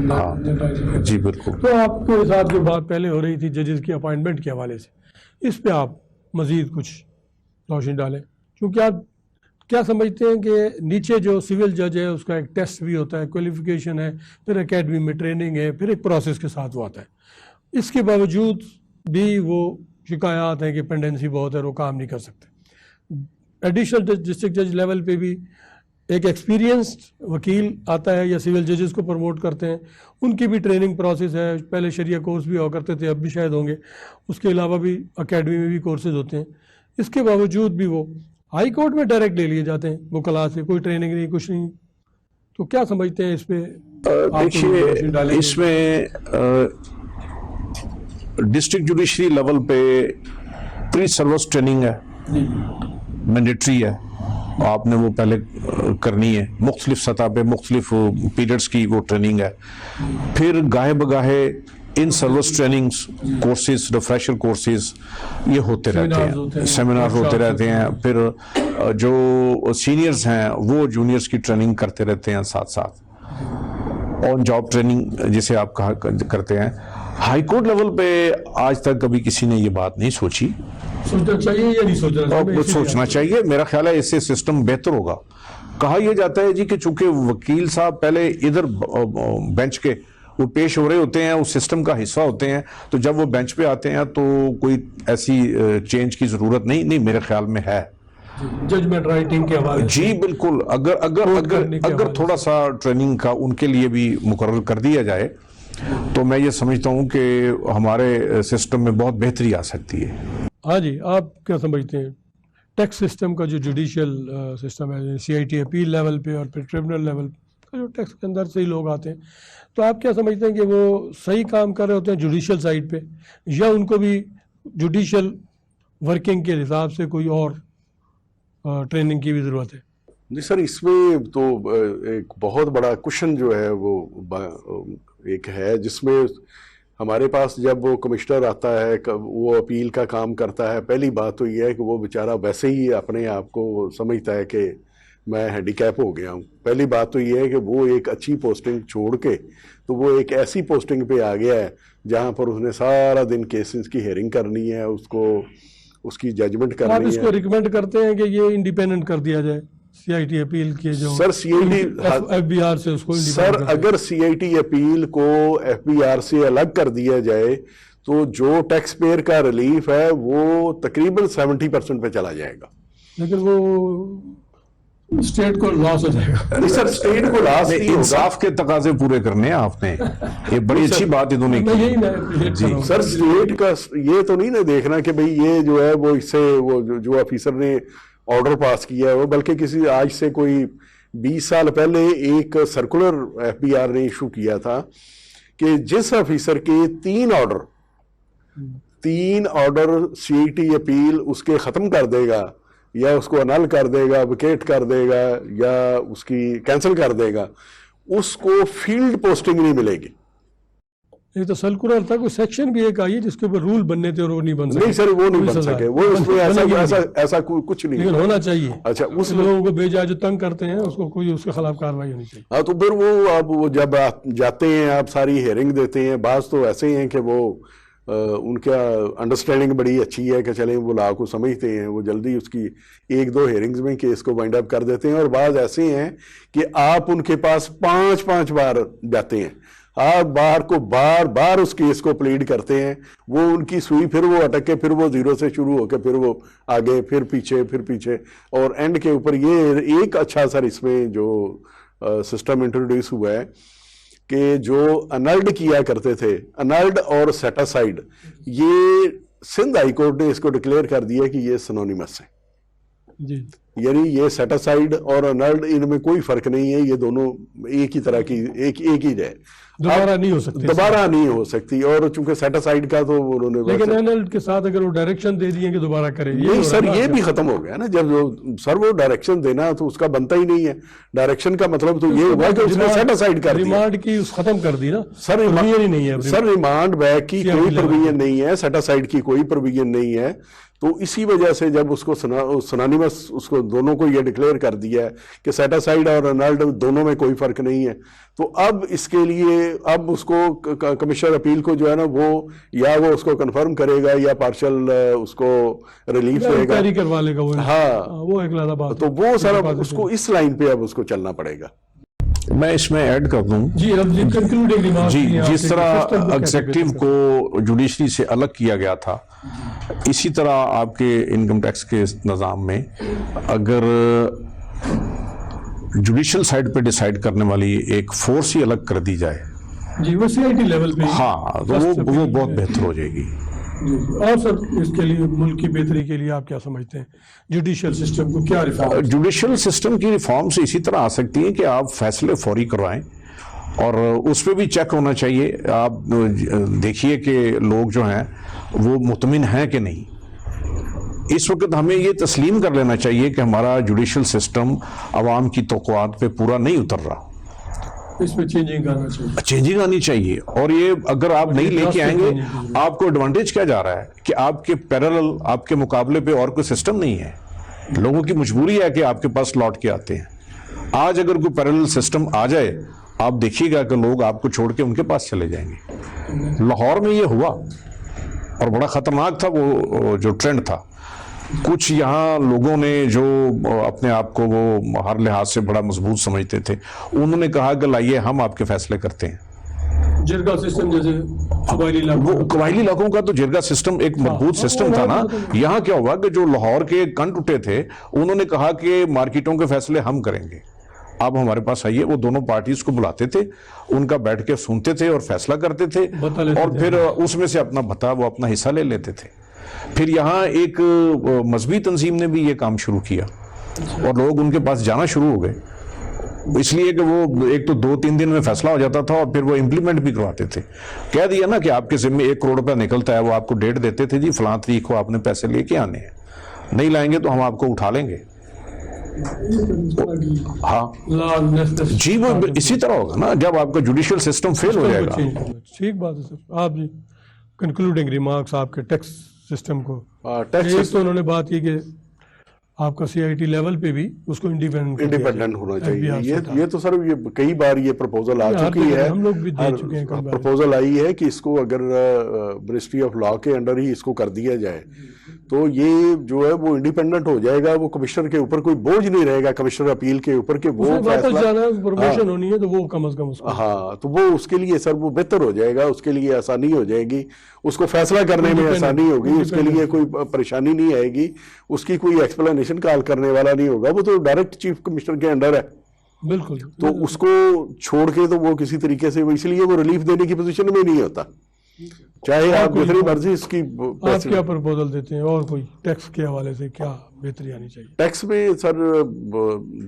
ہاں جی بالکل. تو آپ کے ساتھ جو بات پہلے ہو رہی تھی ججز کی اپائنٹمنٹ کے حوالے سے، اس پہ آپ مزید کچھ روشنی ڈالیں، کیونکہ آپ کیا سمجھتے ہیں کہ نیچے جو سول جج ہے اس کا ایک ٹیسٹ بھی ہوتا ہے، کوالیفیکیشن ہے، پھر اکیڈمی میں ٹریننگ ہے، پھر ایک پروسیس کے ساتھ وہ آتا ہے، اس کے باوجود بھی وہ شکایات ہیں کہ پینڈنسی بہت ہے، وہ کام نہیں کر سکتے. ایڈیشنل ڈسٹرکٹ جج لیول پہ بھی ایک ایکسپیرینسڈ وکیل آتا ہے یا سول ججز کو پروموٹ کرتے ہیں، ان کی بھی ٹریننگ پروسیس ہے. پہلے شریعہ کورس بھی ہوا کرتے تھے، اب بھی شاید ہوں گے. اس کے علاوہ بھی اکیڈمی میں بھی کورسز ہوتے ہیں. اس کے باوجود بھی وہ ہائی کورٹ میں ڈائریکٹ لے لیے جاتے ہیں وکلاء سے، کوئی ٹریننگ نہیں، کچھ نہیں. تو کیا سمجھتے ہیں اس پہ؟ دیکھیے اس میں ڈسٹرکٹ جوڈیشری لیول پہ پری سروس ٹریننگ ہے، مینڈیٹری ہے، آپ نے وہ پہلے کرنی ہے. مختلف سطح پہ مختلف پیریڈز کی وہ ٹریننگ ہے. پھر گاہے بگاہے in service trainings courses, refresher courses یہ ہوتے رہتے ہیں، سیمینار ہوتے رہتے ہیں. پھر جو سینئرز ہیں وہ جونیئرز کی ٹریننگ کرتے رہتے ہیں ساتھ ساتھ. آن جاب ٹریننگ جسے آپ کہا کرتے ہیں. ہائی کورٹ لیول پہ آج تک کبھی کسی نے یہ بات نہیں سوچی. سوچنا چاہیے یا نہیں سوچنا؟ سوچنا چاہیے. میرا خیال ہے اس سے سسٹم بہتر ہوگا. کہا یہ جاتا ہے جی کہ چونکہ وکیل صاحب پہلے ادھر بینچ کے وہ پیش ہو رہے ہوتے ہیں، اس سسٹم کا حصہ ہوتے ہیں، تو جب وہ بینچ پہ آتے ہیں تو کوئی ایسی چینج کی ضرورت نہیں میرے خیال میں ہے. ججمنٹ رائٹنگ کے حوالے جی بالکل. اگر تھوڑا سا ٹریننگ کا ان کے لیے بھی مقرر کر دیا جائے تو میں یہ سمجھتا ہوں کہ ہمارے سسٹم میں بہت بہتری آ سکتی ہے. ہاں جی، آپ کیا سمجھتے ہیں ٹیکس سسٹم کا جو جوڈیشل سسٹم ہے، سی آئی ٹی اپیل لیول پہ اور پھر ٹریبونل لیول کا جو ٹیکس کے اندر سے ہی لوگ آتے ہیں، تو آپ کیا سمجھتے ہیں کہ وہ صحیح کام کر رہے ہوتے ہیں جوڈیشل سائڈ پہ، یا ان کو بھی جوڈیشل ورکنگ کے حساب سے کوئی اور ٹریننگ کی بھی ضرورت ہے؟ جی سر، اس میں تو ایک بہت بڑا کوشچن جو ہے وہ ایک ہے، جس میں ہمارے پاس جب وہ کمشنر آتا ہے وہ اپیل کا کام کرتا ہے، پہلی بات تو یہ ہے کہ وہ بیچارہ ویسے ہی اپنے آپ کو سمجھتا ہے کہ میں ہینڈی کیپ ہو گیا ہوں. پہلی بات تو یہ ہے کہ وہ ایک اچھی پوسٹنگ چھوڑ کے تو وہ ایک ایسی پوسٹنگ پہ آ گیا ہے جہاں پر اس نے سارا دن کیسز کی ہیئرنگ کرنی ہے، اس کو اس کی ججمنٹ کرنی ہے. آپ اس کو ریکمینڈ کرتے ہیں کہ یہ انڈیپینڈنٹ کر دیا جائے سی آئی ٹی اپیل کے جو sir C I T F B R سے اس کو سر اگر سی آئی ٹی اپیل کو ایف بی آر سے الگ کر دیا جائے تو جو ٹیکس پیئر کا ریلیف ہے وہ تقریباً 70% پہ چلا جائے گا. لیکن وہ اسٹیٹ کو لاس ہو جائے گا. سر اسٹیٹ کو لاس نہیں ہوگا. انصاف کے تقاضے پورے کرنے ہیں آپ نے، یہ بڑی اچھی بات انہوں نے کی. جی سر اسٹیٹ کا یہ تو نہیں نا دیکھنا کہ بھئی یہ جو ہے وہ اس سے وہ جو آفیسر نے آرڈر پاس کیا ہے وہ، بلکہ کسی آج سے کوئی 20 سال پہلے ایک سرکولر ایف بی آر نے ایشو کیا تھا کہ جس آفیسر کے 3 order C I T appeal اس کے ختم کر دے گا یا اس کو انل کر دے گا، ویکیٹ کر دے گا یا اس کی کینسل کر دے گا، اس کو فیلڈ پوسٹنگ نہیں ملے گی. یہ تو سرکولر تھا، کوئی سیکشن بھی ایک آئی ہے جس کے اوپر رول بننے تھے اور وہ نہیں بن سکے. نہیں سر وہ نہیں بن سکے، وہ اس میں ایسا کچھ نہیں، لیکن ہونا چاہیے. اچھا اس لوگوں کو بھیجا جو تنگ کرتے ہیں اس کو کوئی اس کے خلاف کارروائی ہونی چاہیے. ہاں تو پھر وہ اب وہ جب آپ جاتے ہیں آپ ساری ہیئرنگ دیتے ہیں، بعض تو ایسے ہی ہیں کہ وہ ان کا انڈرسٹینڈنگ بڑی اچھی ہے کہ چلیں وہ لا کو سمجھتے ہیں, وہ جلدی اس کی 1-2 ہیئرنگز میں کیس کو وائنڈ اپ کر دیتے ہیں. اور بعض ایسے ہیں کہ آپ ان کے پاس 5 بار جاتے ہیں, آپ بار کو بار بار اس کیس کو پلیڈ کرتے ہیں, وہ ان کی سوئی پھر وہ اٹک کے پھر وہ 0 سے شروع ہو کے پھر وہ آگے پھر پیچھے, اور اینڈ کے اوپر یہ ایک اچھا سر اس میں جو سسٹم انٹروڈیوس ہوا ہے کہ جو انلڈ کیا کرتے تھے, انلڈ اور سیٹ اسائڈ, یہ سندھ ہائی کورٹ نے اس کو ڈکلیئر کر دیا کہ یہ سنونیمس ہیں. جی, یعنی یہ سیٹ اسائڈ اور انلڈ ان میں کوئی فرق نہیں ہے, یہ دونوں ایک ہی طرح کی ایک ہی ہے, دوبارہ نہیں ہو سکتی, دوبارہ نہیں ہو سکتی. اور چونکہ سیٹ اسائڈ کا تو انہوں نے لیکن انلڈ کے ساتھ اگر وہ ڈائریکشن دے دیے کہ دوبارہ کرے, نہیں سر یہ بھی ختم ہو گیا نا. جب سر وہ ڈائریکشن دینا تو اس کا بنتا ہی نہیں ہے. ڈائریکشن کا مطلب تو یہ ہوا کہ اس نے سیٹ اسائڈ کر دیا, ریمانڈ کی ختم کر دی نا سر. ریمانڈ بیک کی کوئی پروویژن نہیں ہے, سیٹ اسائڈ کی کوئی پروویژن نہیں ہے. تو اسی وجہ سے جب اس کو سنانیمس اس کو دونوں کو یہ ڈکلیئر کر دیا ہے کہ سیٹ اسائڈ اور انلڈ دونوں میں کوئی فرق نہیں ہے, تو اب اس کے لیے اب اس کو کمشنر اپیل کو جو ہے نا وہ یا وہ اس کو کنفرم کرے گا یا پارشل اس کو ریلیف دے گا, کروا لے گا. ہاں وہ ایک علیحدہ بات, تو وہ سر اس کو اس لائن پہ اب اس کو چلنا پڑے گا. میں اس میں ایڈ کر دوں جی, جس طرح ایگزیکٹو کو جوڈیشری سے الگ کیا گیا تھا, اسی طرح آپ کے انکم ٹیکس کے نظام میں اگر جوڈیشل سائڈ پہ ڈیسائیڈ کرنے والی ایک فورس ہی الگ کر دی جائے جی, وہ CIT لیول پہ, ہاں, تو وہ بہت بہتر ہو جائے گی. اور سر اس کے لیے ملک کی بہتری کے لیے آپ کیا سمجھتے ہیں, جوڈیشل سسٹم کو کیا ریفارم؟ جوڈیشل سسٹم کی ریفارمز اسی طرح آ سکتی ہیں کہ آپ فیصلے فوری کروائیں, اور اس پہ بھی چیک ہونا چاہیے. آپ دیکھیے کہ لوگ جو ہیں وہ مطمئن ہیں کہ نہیں. اس وقت ہمیں یہ تسلیم کر لینا چاہیے کہ ہمارا جوڈیشل سسٹم عوام کی توقعات پہ پورا نہیں اتر رہا, اس میں چینجنگ آنا چاہیے, چینجنگ آنی چاہیے. اور یہ اگر آپ نہیں لے کے آئیں گے, آپ کو ایڈوانٹیج کیا جا رہا ہے کہ آپ کے پیرلل, آپ کے مقابلے پہ اور کوئی سسٹم نہیں ہے. لوگوں کی مجبوری ہے کہ آپ کے پاس لوٹ کے آتے ہیں. آج اگر کوئی پیرلل سسٹم آ جائے, آپ دیکھیے گا کہ لوگ آپ کو چھوڑ کے ان کے پاس چلے جائیں گے. لاہور میں یہ ہوا اور بڑا خطرناک تھا وہ جو ٹرینڈ تھا. کچھ یہاں لوگوں نے جو اپنے آپ کو وہ ہر لحاظ سے بڑا مضبوط سمجھتے تھے, انہوں نے کہا کہ لائیے ہم آپ کے فیصلے کرتے ہیں. جرگا سسٹم جیسے قبائلی علاقوں کا تو جرگا سسٹم ایک مضبوط سسٹم تھا نا. یہاں کیا ہوا کہ جو لاہور کے کن ٹوٹے تھے, انہوں نے کہا کہ مارکیٹوں کے فیصلے ہم کریں گے, آپ ہمارے پاس آئیے. وہ دونوں پارٹیز کو بلاتے تھے, ان کا بیٹھ کے سنتے تھے اور فیصلہ کرتے تھے, اور پھر اس میں سے اپنا بھتا وہ اپنا حصہ لے لیتے تھے. پھر یہاں ایک مذہبی تنظیم نے بھی یہ کام شروع کیا اور لوگ ان کے پاس جانا شروع ہو گئے, اس لیے کہ وہ ایک تو 2-3 دن میں فیصلہ ہو جاتا تھا, اور پھر وہ امپلیمنٹ بھی کرواتے تھے. کہہ دیا نا کہ آپ کے ذمہ 1 کروڑ روپیہ نکلتا ہے, وہ آپ کو ڈیٹ دیتے تھے, جی فلاں تاریخ کو آپ نے پیسے لے کے آنے ہیں, نہیں لائیں گے تو ہم آپ کو اٹھا لیں گے. ہاں جی, وہ اسی طرح ہوگا نا جب آپ کا جوڈیشل سسٹم فیل ہو جائے گا. ٹھیک بات ہے سر. آپ جی کنکلوڈنگ ریمارکس آپ کے ٹیکس سسٹم کو, ٹیکس تو انہوں نے بات کی کہ آپ کا CIT لیول پہ بھی اس کو انڈیپینڈنٹ ہونا چاہیے. یہ تو سر یہ کئی بار یہ پروپوزل آ چکی ہے, ہم لوگ بھی دے چکے ہیں, پروپوزل آئی ہے کہ اس کو اگر منسٹری آف لا کے انڈر ہی اس کو کر دیا جائے تو یہ جو ہے وہ انڈیپینڈنٹ ہو جائے گا. وہ کمشنر کے اوپر کوئی بوجھ نہیں رہے گا, کمشنر اپیل کے اوپر کہ وہ پروموشن ہونی ہے تو وہ کم از کم اس کو, ہاں, تو وہ اس کے لیے سر وہ بہتر ہو جائے گا, اس کے لیے آسانی ہو جائے گی, اس کو فیصلہ کرنے میں آسانی ہوگی, اس کے لیے کوئی پریشانی نہیں آئے گی, اس کی کوئی ایکسپلینیشن کال کرنے والا نہیں ہوگا. وہ تو ڈائریکٹ چیف کمشنر کے انڈر ہے, بالکل. تو اس کو چھوڑ کے تو وہ کسی طریقے سے, اس لیے وہ ریلیف دینے کی پوزیشن میں نہیں ہوتا, چاہے آپ جتنی مرضی اس کی. آپ کیا پروپوزل دیتے ہیں, اور کوئی ٹیکس کے حوالے سے کیا بہتری آنی چاہیے؟ ٹیکس میں سر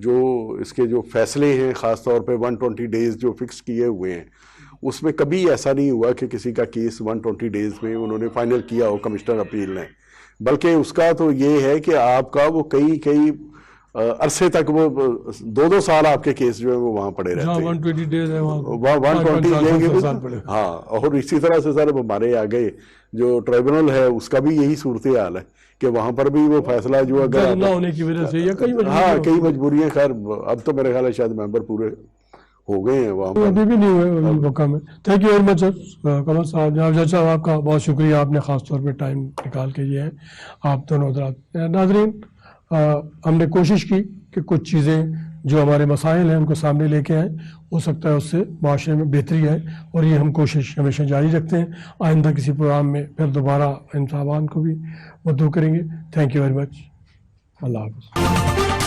جو اس کے جو فیصلے ہیں, خاص طور پہ 120 ڈیز جو فکس کیے ہوئے ہیں, اس میں کبھی ایسا نہیں ہوا کہ کسی کا کیس 120 ڈیز میں انہوں نے فائنل کیا ہو کمشنر اپیل نے, بلکہ اس کا تو یہ ہے کہ آپ کا وہ کئی عرصے تک وہ 2-2 سال آپ کے کیس جو ہے وہ وہاں پڑے رہتے ہیں. 120 ڈیز ہے وہاں 120 لیں گے, ہاں. اور اسی طرح سے سر ہمارے آگے جو ٹرائبونل ہے اس کا بھی یہی صورتحال ہے کہ وہاں پر بھی وہ فیصلہ جو اگر نہ ہونے کی وجہ سے یا کئی مجبوریاں, خیر اب تو میرے خیال ہے شاید ممبر پورے ہو گئے ہیں وہاں پر. ابھی بھی نہیں ہوئے مکہ میں. تھینک یو ویری مچ کمل صاحب. جناب جج صاحب آپ کا بہت شکریہ, آپ نے خاص طور پہ ٹائم نکال کے یہ ہے. آپ دونوں حضرات. ناظرین, ہم نے کوشش کی کہ کچھ چیزیں جو ہمارے مسائل ہیں ان کو سامنے لے کے آئیں. ہو سکتا ہے اس سے معاشرے میں بہتری آئے, اور یہ ہم کوشش ہمیشہ جاری رکھتے ہیں. آئندہ کسی پروگرام میں پھر دوبارہ ان صاحبان کو بھی مدعو کریں گے. Thank you very much. اللہ حافظ.